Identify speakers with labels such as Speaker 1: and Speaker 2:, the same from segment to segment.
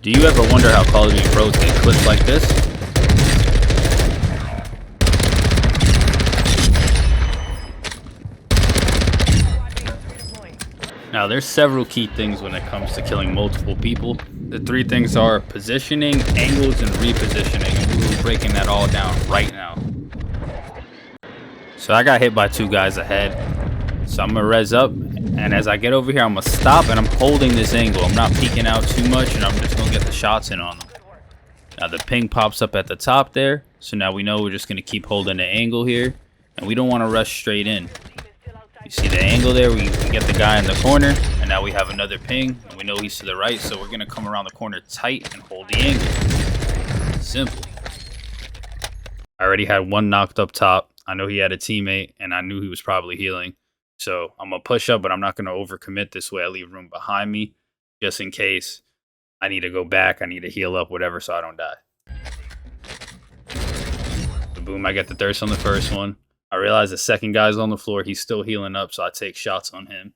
Speaker 1: Do you ever wonder how Call of Duty pros take clips like this? Now, there's several key things when it comes to killing multiple people. The three things are positioning, angles, and repositioning, and we're breaking that all down right now. So I got hit by two guys ahead, so I'm gonna res up, and as I get over here, I'm gonna stop, and I'm holding this angle. I'm not peeking out too much, and I'm just gonna get the shots in on them. Now the ping pops up at the top there, so now we know we're just gonna keep holding the angle here, and we don't want to rush straight in. You see the angle there, we get the guy in the corner, and now we have another ping, and we know he's to the right, so we're gonna come around the corner tight and hold the angle. Simple. I already had one knocked up top. I know he had a teammate, and I knew he was probably healing. So I'm going to push up, but I'm not going to overcommit this way. I leave room behind me just in case I need to go back. I need to heal up, whatever, so I don't die. So boom, I get the thirst on the first one. I realize the second guy's on the floor. He's still healing up, so I take shots on him.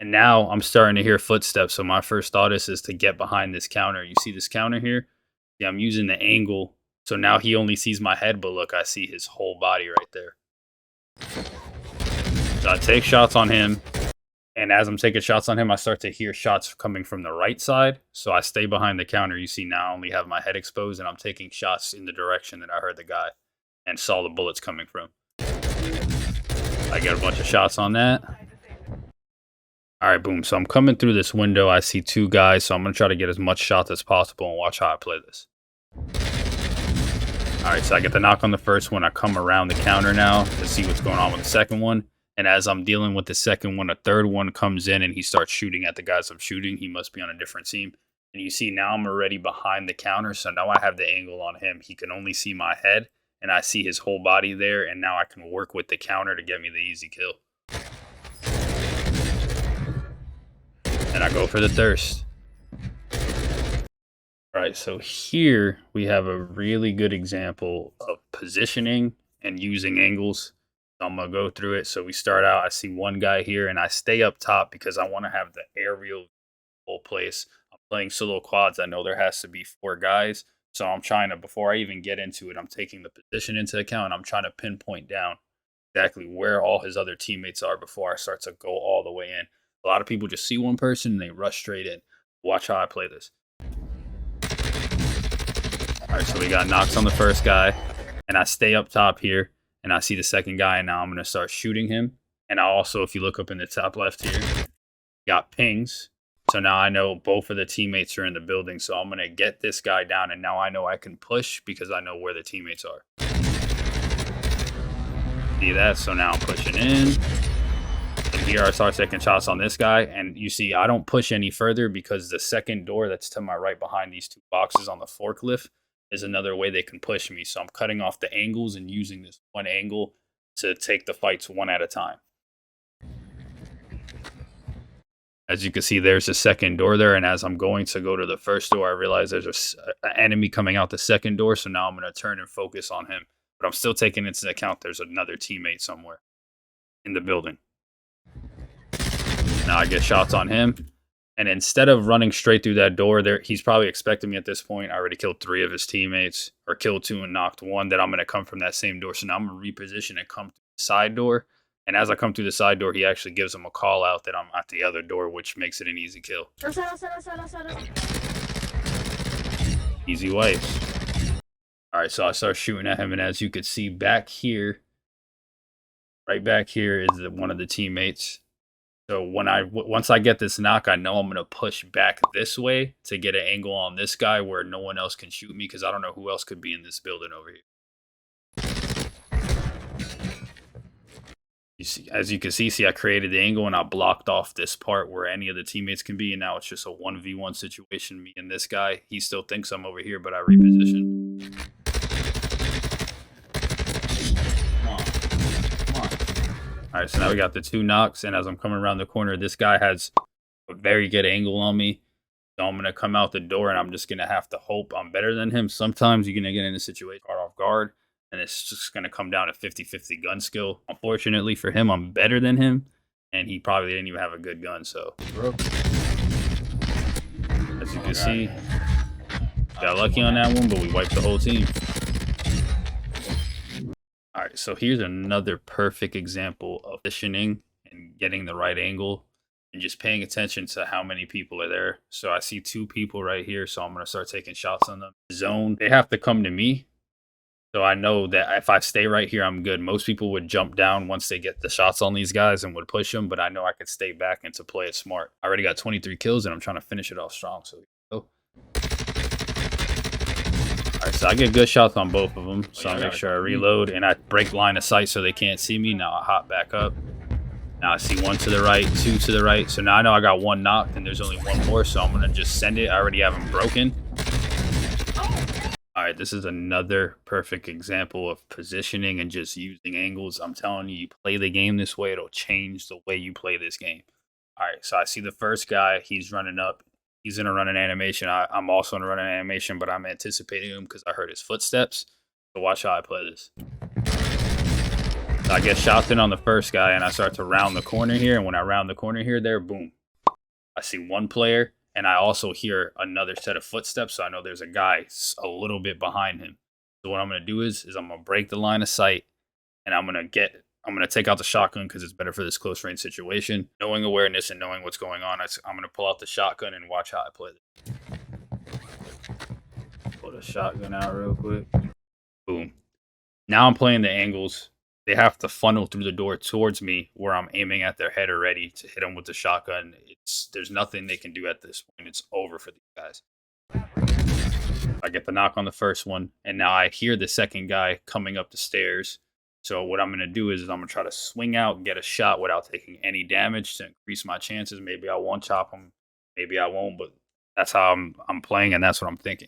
Speaker 1: And now I'm starting to hear footsteps, so my first thought is to get behind this counter. You see this counter here? Yeah, I'm using the angle. So now he only sees my head, but look, I see his whole body right there. So I take shots on him, and as I'm taking shots on him, I start to hear shots coming from the right side. So I stay behind the counter. You see now I only have my head exposed, and I'm taking shots in the direction that I heard the guy and saw the bullets coming from. I get a bunch of shots on that. All right, boom. So I'm coming through this window. I see two guys, so I'm going to try to get as much shots as possible and watch how I play this. All right, so I get the knock on the first one. I come around the counter now to see what's going on with the second one. And as I'm dealing with the second one, a third one comes in and he starts shooting at the guys I'm shooting. He must be on a different team. And you see now I'm already behind the counter, so now I have the angle on him. He can only see my head, and I see his whole body there, and now I can work with the counter to get me the easy kill. And I go for the thirst. All right, so here we have a really good example of positioning and using angles. So I'm going to go through it. So we start out, I see one guy here, and I stay up top because I want to have the aerial whole place. I'm playing solo quads. I know there has to be 4 guys. So I'm trying to, before I even get into it, I'm taking the position into account, and I'm trying to pinpoint down exactly where all his other teammates are before I start to go all the way in. A lot of people just see one person and they rush straight in. Watch how I play this. All right, so we got knocks on the first guy, and I stay up top here, and I see the second guy, and now I'm going to start shooting him. And I also, if you look up in the top left here, got pings. So now I know both of the teammates are in the building, so I'm going to get this guy down, and now I know I can push because I know where the teammates are. See that? So now I'm pushing in. And here I start taking shots on this guy, and you see I don't push any further because the second door that's to my right behind these 2 boxes on the forklift is another way they can push me. So I'm cutting off the angles and using this one angle to take the fights one at a time. As you can see, there's a second door there, and as I'm going to go to the first door, I realize there's an enemy coming out the second door, so now I'm going to turn and focus on him. But I'm still taking into account there's another teammate somewhere in the building. Now I get shots on him, and instead of running straight through that door there, he's probably expecting me at this point. I already killed 3 of his teammates, or killed 2 and knocked 1, that I'm going to come from that same door. So now I'm going to reposition and come through the side door. And as I come through the side door, he actually gives him a call out that I'm at the other door, which makes it an easy kill. Easy wipes. All right, so I start shooting at him, and as you could see back here, right back here is one of the teammates. So once I get this knock, I know I'm going to push back this way to get an angle on this guy where no one else can shoot me, because I don't know who else could be in this building over here. You see, as you can see, I created the angle and I blocked off this part where any of the teammates can be, and now it's just a 1v1 situation, me and this guy. He still thinks I'm over here, but I reposition. All right, so now we got the 2 knocks, and as I'm coming around the corner, this guy has a very good angle on me. So I'm going to come out the door, and I'm just going to have to hope I'm better than him. Sometimes you're going to get in a situation caught off guard, and it's just going to come down to 50-50 gun skill. Unfortunately for him, I'm better than him, and he probably didn't even have a good gun, so. can see, got lucky on that one, but we wiped the whole team. All right, so here's another perfect example of positioning and getting the right angle and just paying attention to how many people are there. So I see 2 people right here, so I'm going to start taking shots on them. Zone, they have to come to me. So I know that if I stay right here, I'm good. Most people would jump down once they get the shots on these guys and would push them, but I know I could stay back and to play it smart. I already got 23 kills, and I'm trying to finish it off strong. So, all right, so I get good shots on both of them. So I make sure I reload, and I break line of sight so they can't see me. Now I hop back up. Now I see 1 to the right, 2 to the right. So now I know I got 1 knocked, and there's only 1 more. So I'm going to just send it. I already have them broken. All right, this is another perfect example of positioning and just using angles. I'm telling you, you play the game this way, it'll change the way you play this game. All right, so I see the first guy. He's running up. He's going to run an animation. I'm also going to run an animation, but I'm anticipating him because I heard his footsteps. So watch how I play this. So I get shot in on the first guy, and I start to round the corner here. And when I round the corner here, there, boom. I see 1 player. And I also hear another set of footsteps, so I know there's a guy a little bit behind him. So what I'm going to do is I'm going to break the line of sight, and I'm going to take out the shotgun because it's better for this close range situation. Knowing awareness and knowing what's going on, I'm going to pull out the shotgun and watch how I play this. Pull the shotgun out real quick. Boom. Now I'm playing the angles. They have to funnel through the door towards me where I'm aiming at their head already to hit them with the shotgun. There's nothing they can do at this point. It's over for these guys. I get the knock on the first one, and now I hear the second guy coming up the stairs. So what I'm going to do is I'm going to try to swing out and get a shot without taking any damage to increase my chances. Maybe I won't chop him. Maybe I won't, but that's how I'm playing, and that's what I'm thinking.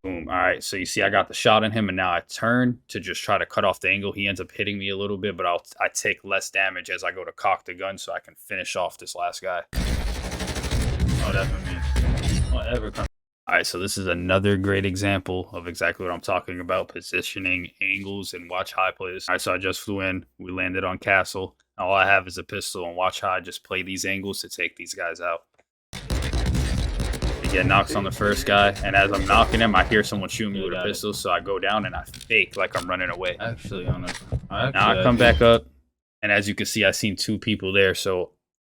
Speaker 1: Boom. All right, so you see I got the shot on him, and now I turn to just try to cut off the angle. He ends up hitting me a little bit, but I take less damage as I go to cock the gun so I can finish off this last guy. Oh, that's for me. Whatever. All right, so this is another great example of exactly what I'm talking about, positioning, angles, and watch how I play this. All right, so I just flew in. We landed on Castle. All I have is a pistol, and watch how I just play these angles to take these guys out. Get knocks on the first guy, and as I'm knocking him, I hear someone shoot me with a pistol, so I go down and I fake like I'm running away. Now I come back up, and as you can see, I seen 2 people there,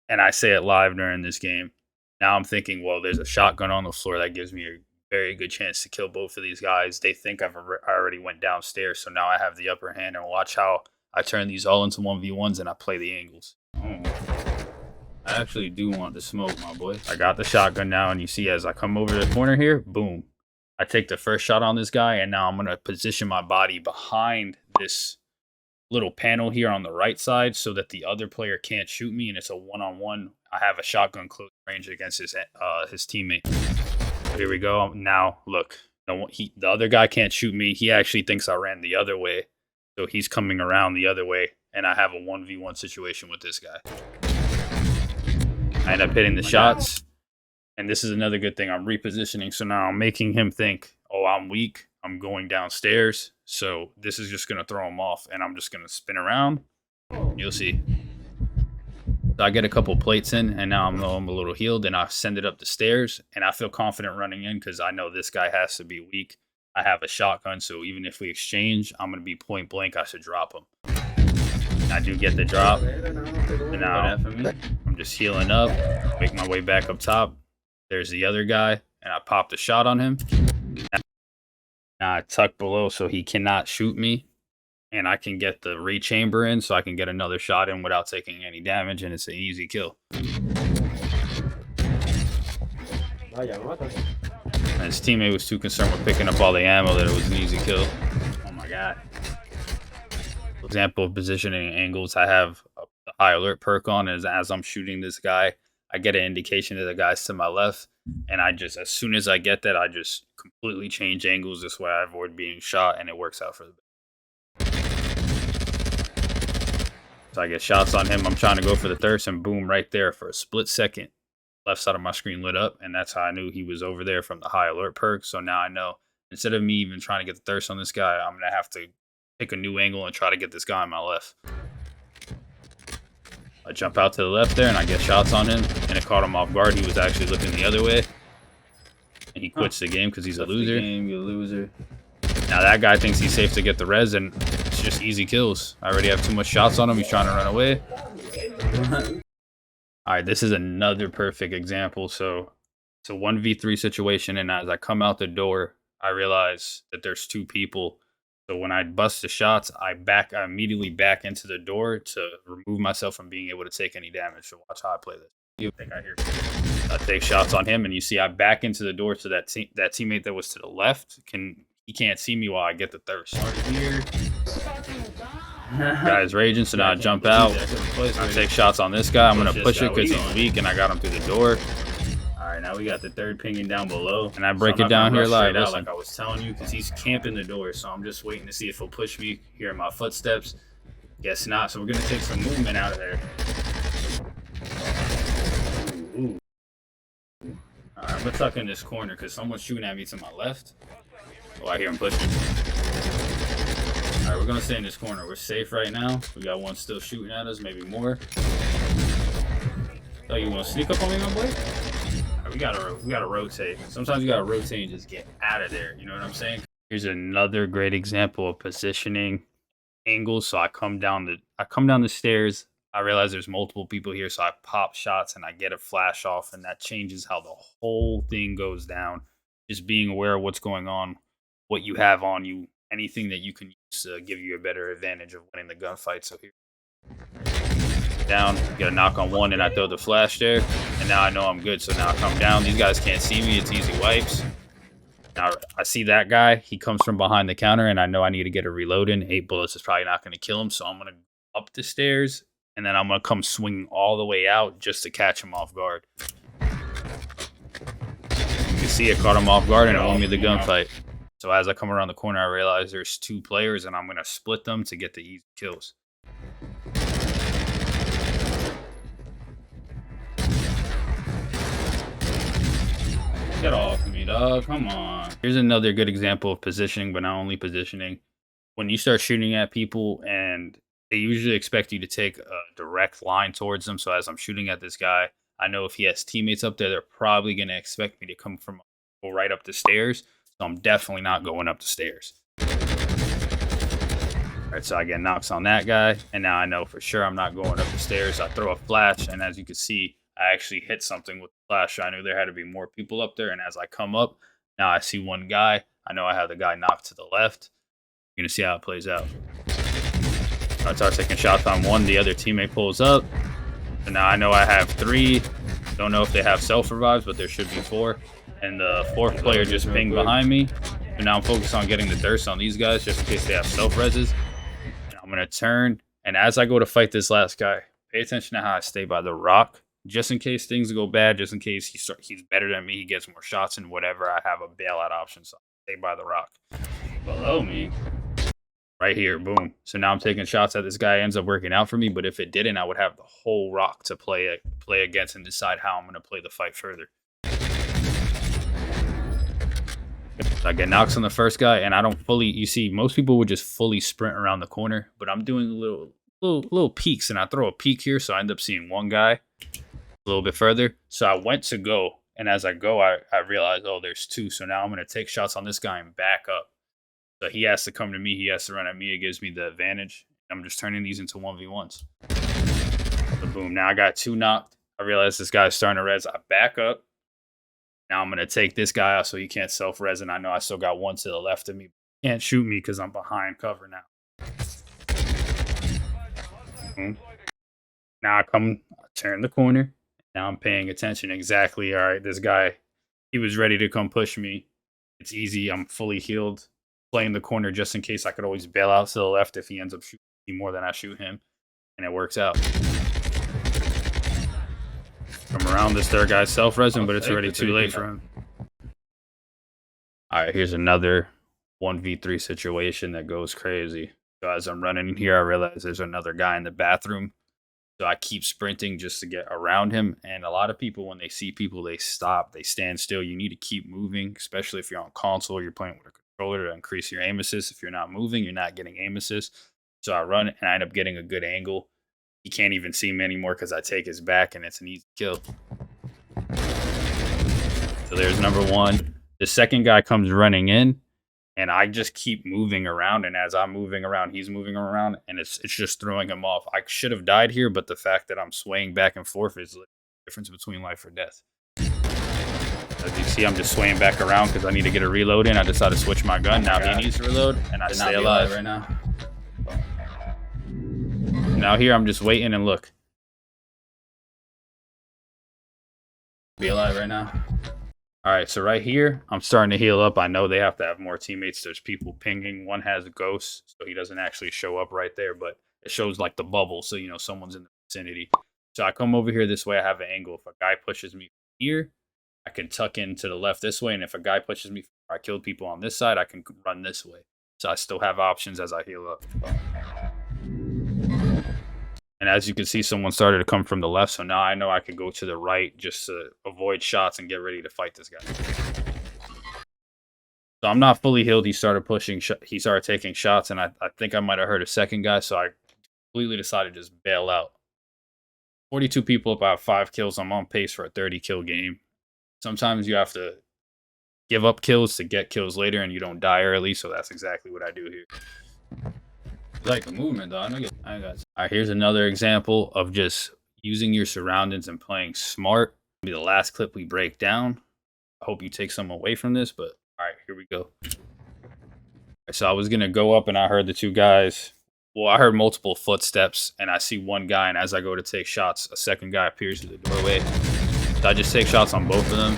Speaker 1: and I say it live during this game. Now I'm thinking, well, there's a shotgun on the floor that gives me a very good chance to kill both of these guys. They think I already went downstairs, so now I have the upper hand, and watch how I turn these all into 1v1s and I play the angles. I actually do want the smoke, my boy. I got the shotgun now, and you see as I come over the corner here, boom. I take the first shot on this guy, and now I'm going to position my body behind this little panel here on the right side so that the other player can't shoot me, and it's a one-on-one. I have a shotgun close range against his teammate. So here we go. Now, look. The other guy can't shoot me. He actually thinks I ran the other way, so he's coming around the other way, and I have a 1v1 situation with this guy. I end up hitting the shots, and this is another good thing. I'm repositioning, so now I'm making him think, oh, I'm weak. I'm going downstairs, so this is just going to throw him off, and I'm just going to spin around. You'll see. So I get a couple plates in, and now I'm a little healed, and I send it up the stairs, and I feel confident running in because I know this guy has to be weak. I have a shotgun, so even if we exchange, I'm going to be point blank. I should drop him. I do get the drop, and now I'm just healing up, make my way back up top. There's the other guy, and I popped a shot on him. Now I tuck below so he cannot shoot me, and I can get the rechamber in so I can get another shot in without taking any damage, and it's an easy kill. And his teammate was too concerned with picking up all the ammo that it was an easy kill. Oh my god. Example of positioning angles, I have the high alert perk on, as I'm shooting this guy, I get an indication that the guy's to my left, and as soon as I get that, I just completely change angles. This way I avoid being shot, and it works out for the best. So I get shots on him. I'm trying to go for the thirst, and boom, right there for a split second, left side of my screen lit up, and that's how I knew he was over there from the high alert perk. So now I know, instead of me even trying to get the thirst on this guy, I'm going to have to pick a new angle and try to get this guy on my left. I jump out to the left there, and I get shots on him, and it caught him off guard. He was actually looking the other way. And he quits the game because he's a loser.
Speaker 2: You're a loser.
Speaker 1: Now that guy thinks he's safe to get the res, and it's just easy kills. I already have too much shots on him. He's trying to run away. All right, this is another perfect example. So it's a 1v3 situation, and as I come out the door, I realize that there's two people. So when I bust the shots, I immediately back into the door to remove myself from being able to take any damage. So watch how I play this. You think I hear? I take shots on him, and you see I back into the door so that teammate that was to the left he can't see me while I get the thirst. Guy's raging, so now I jump out. I take shots on this guy. I'm gonna push it because he's weak, and I got him through the door.
Speaker 2: All right, now we got the third pinging down below,
Speaker 1: and I break it down here live.
Speaker 2: Like I was telling you, because he's camping the door, so I'm just waiting to see if he'll push me. Hearing my footsteps. Guess not. So we're gonna take some movement out of there. Ooh. All right, I'm gonna tuck in this corner because someone's shooting at me to my left. Oh, I hear him pushing. All right, we're gonna stay in this corner. We're safe right now. We got one still shooting at us, maybe more. Oh, you want to sneak up on me, my boy? Right, we gotta rotate. Sometimes you gotta rotate and just get out of there. You know what I'm saying?
Speaker 1: Here's another great example of positioning angles. So I come down the stairs. I realize there's multiple people here, so I pop shots and I get a flash off, and that changes how the whole thing goes down. Just being aware of what's going on, what you have on you, anything that you can use to give you a better advantage of winning the gunfight. So here, down, get a knock on one, and I throw the flash there, and now I know I'm good. So now I come down. These guys can't see me. It's easy wipes. Now I see that guy. He comes from behind the counter, and I know I need to get a reload in. 8 bullets is probably not going to kill him, so I'm going to up the stairs, and then I'm going to come swinging all the way out just to catch him off guard. You can see it caught him off guard, and it won me the gunfight. So as I come around the corner, I realize there's 2 players, and I'm going to split them to get the easy kills.
Speaker 2: Get off me, dog. Come on.
Speaker 1: Here's another good example of positioning, but not only positioning. When you start shooting at people, and they usually expect you to take a direct line towards them. So as I'm shooting at this guy, I know if he has teammates up there, they're probably going to expect me to go right up the stairs. So I'm definitely not going up the stairs. All right, so I get knocks on that guy, and now I know for sure I'm not going up the stairs. I throw a flash, and as you can see, I actually hit something with the flash. I knew there had to be more people up there, and as I come up, now I see one guy. I know I have the guy knocked to the left. You're going to see how it plays out. I start taking shots on one. The other teammate pulls up. And now I know I have 3. Don't know if they have self-revives, but there should be 4. And the 4th player just pinged behind me. And now I'm focused on getting the thirst on these guys just in case they have self-reses. And I'm going to turn. And as I go to fight this last guy, pay attention to how I stay by the rock. Just in case things go bad, just in case he's better than me, he gets more shots and whatever, I have a bailout option. So I stay by the rock.
Speaker 2: Below me.
Speaker 1: Right here, boom. So now I'm taking shots at this guy. Ends up working out for me, but if it didn't, I would have the whole rock to play against and decide how I'm going to play the fight further. So I get knocks on the first guy, and I don't fully. You see, most people would just fully sprint around the corner, but I'm doing little peeks, and I throw a peek here, so I end up seeing one guy a little bit further. So I went to go, and as I go, I realized, oh, there's 2. So now I'm going to take shots on this guy and back up. So he has to come to me. He has to run at me. It gives me the advantage. I'm just turning these into 1v1s. So boom. Now I got 2 knocked. I realize this guy's starting to res. I back up. Now I'm going to take this guy out so he can't self-res. And I know I still got 1 to the left of me. He can't shoot me because I'm behind cover now. Boom. Now I turn the corner. Now I'm paying attention exactly. All right, this guy, he was ready to come push me. It's easy. I'm fully healed. Playing the corner just in case I could always bail out to the left if he ends up shooting me more than I shoot him. And it works out. From around this third guy's self-resing, but it's already too late for him. All right, here's another 1v3 situation that goes crazy. So as I'm running in here, I realize there's another guy in the bathroom. So I keep sprinting just to get around him. And a lot of people, when they see people, they stop, they stand still. You need to keep moving, especially if you're on console, you're playing with a controller to increase your aim assist. If you're not moving, you're not getting aim assist. So I run and I end up getting a good angle. He can't even see me anymore because I take his back and it's an easy kill. So there's number one. The second guy comes running in, and I just keep moving around. And as I'm moving around, he's moving around, and it's just throwing him off. I should have died here, but the fact that I'm swaying back and forth is the difference between life or death. As you see, I'm just swaying back around because I need to get a reload in. I decided to switch my gun. Now he needs to reload, and I stay alive
Speaker 2: right now.
Speaker 1: Now here, I'm just waiting and look.
Speaker 2: Be alive right now.
Speaker 1: All right, so right here, I'm starting to heal up. I know they have to have more teammates. There's people pinging. One has ghosts, so he doesn't actually show up right there, but it shows like the bubble, so you know someone's in the vicinity. So I come over here this way. I have an angle. If a guy pushes me here, I can tuck in to the left this way, and if a guy pushes me, I killed people on this side, I can run this way. So I still have options as I heal up. And as you can see, someone started to come from the left, so now I know I can go to the right just to avoid shots and get ready to fight this guy. So I'm not fully healed. He started pushing, he started taking shots, and I think I might have hurt a second guy, so I completely decided to just bail out. 42 people, about 5 kills. I'm on pace for a 30-kill game. Sometimes you have to give up kills to get kills later, and you don't die early, so that's exactly what I do here.
Speaker 2: Like the movement, though. I got.
Speaker 1: All right, here's another example of just using your surroundings and playing smart. It'll be the last clip we break down. I hope you take some away from this, but all right, here we go. So I was gonna go up, and I heard the two guys. Well, I heard multiple footsteps, and I see one guy, and as I go to take shots, a second guy appears through the doorway. So I just take shots on both of them.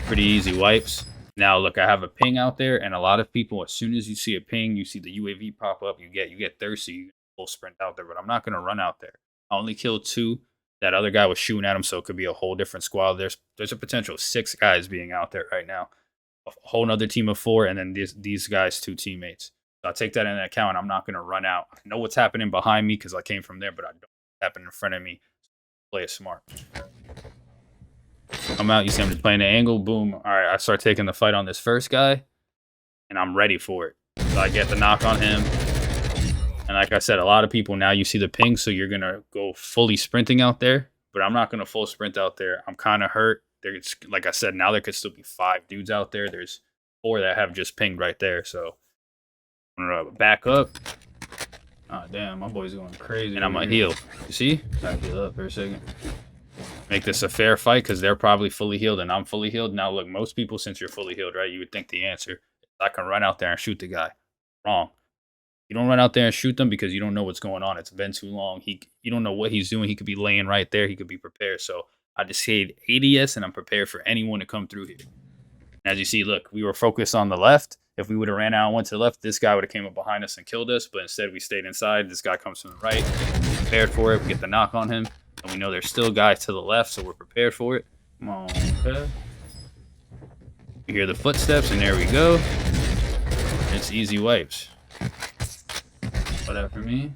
Speaker 1: Pretty easy wipes. Now, look, I have a ping out there, and a lot of people, as soon as you see a ping, you see the UAV pop up, you get thirsty, you full sprint out there, but I'm not going to run out there. I only killed 2. That other guy was shooting at him, so it could be a whole different squad. There's a potential 6 guys being out there right now. A whole other team of 4, and then these guys, 2 teammates. So I take that into account. I'm not going to run out. I know what's happening behind me because I came from there, but I don't know what's happening in front of me. Play it smart. Come out, you see I'm just playing the angle, boom. All right, I start taking the fight on this first guy, and I'm ready for it. So I get the knock on him. And like I said, a lot of people now, you see the ping, so you're going to go fully sprinting out there, but I'm not going to full sprint out there. I'm kind of hurt. There's, like I said, now there could still be 5 dudes out there. There's 4 that have just pinged right there, so I'm going to back up.
Speaker 2: Oh, damn, my boy's going crazy.
Speaker 1: And I'm going to heal. You see?
Speaker 2: I heal up for a second.
Speaker 1: Make this a fair fight because they're probably fully healed and I'm fully healed. Now, look, most people, since you're fully healed, right, you would think the answer is I can run out there and shoot the guy. Wrong. You don't run out there and shoot them because you don't know what's going on. It's been too long. You don't know what he's doing. He could be laying right there. He could be prepared. So I just stayed ADS and I'm prepared for anyone to come through here. And as you see, look, we were focused on the left. If we would have ran out and went to the left, this guy would have came up behind us and killed us. But instead, we stayed inside. This guy comes from the right. Prepared for it. We get the knock on him. And we know there's still guys to the left, so we're prepared for it.
Speaker 2: Come on, okay.
Speaker 1: You hear the footsteps, and there we go. It's easy wipes.
Speaker 2: What that for me?